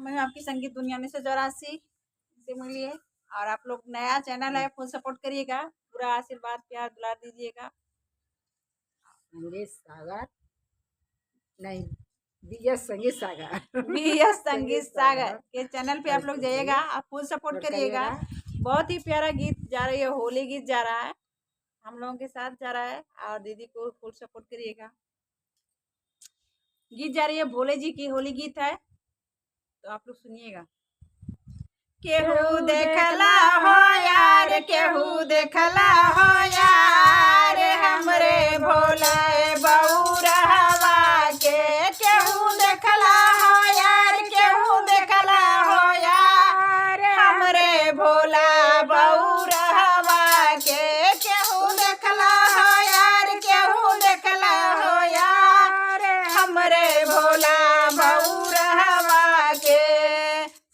मैं हूँ आपकी संगीत दुनिया में से 84 से मिलिए। और आप लोग नया चैनल है, फुल सपोर्ट करिएगा, पूरा आशीर्वाद प्यार दुलार दीजिएगा। संगीत सागर नहीं, बीएस संगीत सागर बीएस संगीत सागर सागर के चैनल पे आप लोग जाइएगा, आप फुल सपोर्ट करिएगा। बहुत ही प्यारा गीत जा रही है, होली गीत जा रहा है, हम लोगों के साथ जा रहा है और दीदी को फुल सपोर्ट करिएगा। गीत जा रही है भोले जी की होली गीत है, तो आप लोग सुनिएगा। केहू देखला हो यार, केहू देखला हो यार, हमरे भोले बउरहवा के। केहू देखला हो यार, केहू देखला हो यार, हमरे भोला बउरहवा के। केहू देखला हो यार, केहू देखला हो यार, हमरे भोला बउरहवा के।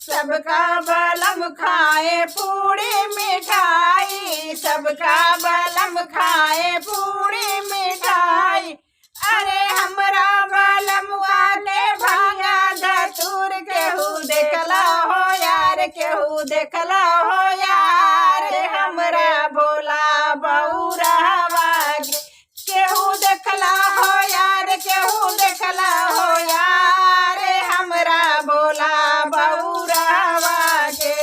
सबका बलम खाए पूरी मिठाई, सबका बलम खाए पूरी मिठाई। अरे हमरा बलम वाले भांगा धतूर, केहू देखला हो यार, केहू देखला हो यार, हमरा भोला बउरहवा के। केहू देखला हो यार, केहू देखला हो यार, हमरा भोला बउरहवा के।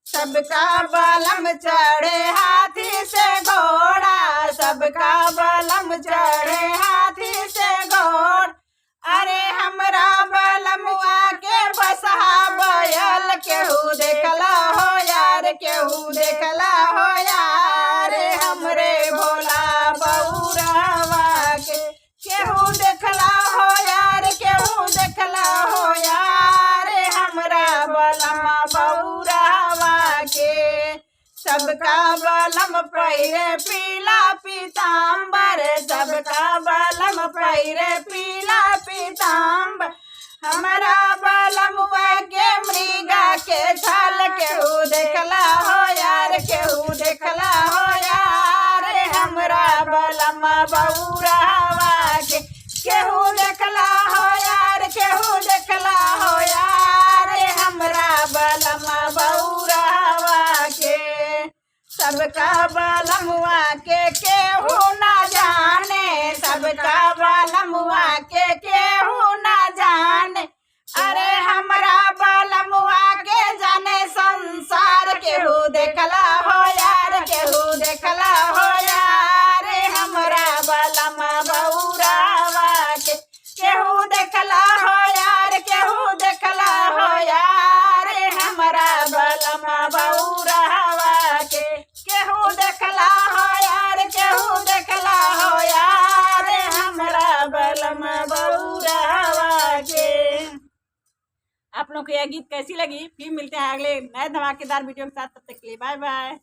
सबका बलम चढ़े हाथी से घोड़ा, सबका बलम चढ़े हाथी से घोड़ा। अरे हमरा बलमुआ के बसहा बैल, केहू देखला हो यार, केहू देखला हो यार, हमरे भोला बउरहवा के। केहू देखला हो यार, केहू देखला हो यार, हमरा बलमा बउरहवा के। सबका बलम पहिरे पीला पीताम्बर, सबका बलम पहिरे पीला पीताम्बर, हमरा बलमुआ के मृगा के छाल। केहू देखला हो यार, केहू देखला हो यार, हमरा बलमा बउरहवा के। केहू देखला हो यार, केहू देखला हो यार, हमरा बलमा बउरहवा के। सबका बलमुआ के केहू ना जाने, सबका बलमुआ के केहू ना जाने। अरे हमरा बलमुआ के जाने संसार, केहू देखला हो यार, केहू देखला हो यार, हमरा बलमा बउरहवा के। केहू देखला हो यार, केहू देखला हो यार, हमरा बलमा बउरहवा के। केहू देखला हो यार, केहू देखला हो यार, हमरा बलमा बउरहवा के। आप लोग को यह गीत कैसी लगी? फिर मिलते हैं अगले नए धमाकेदार वीडियो के साथ, तब तक के लिए बाय बाय।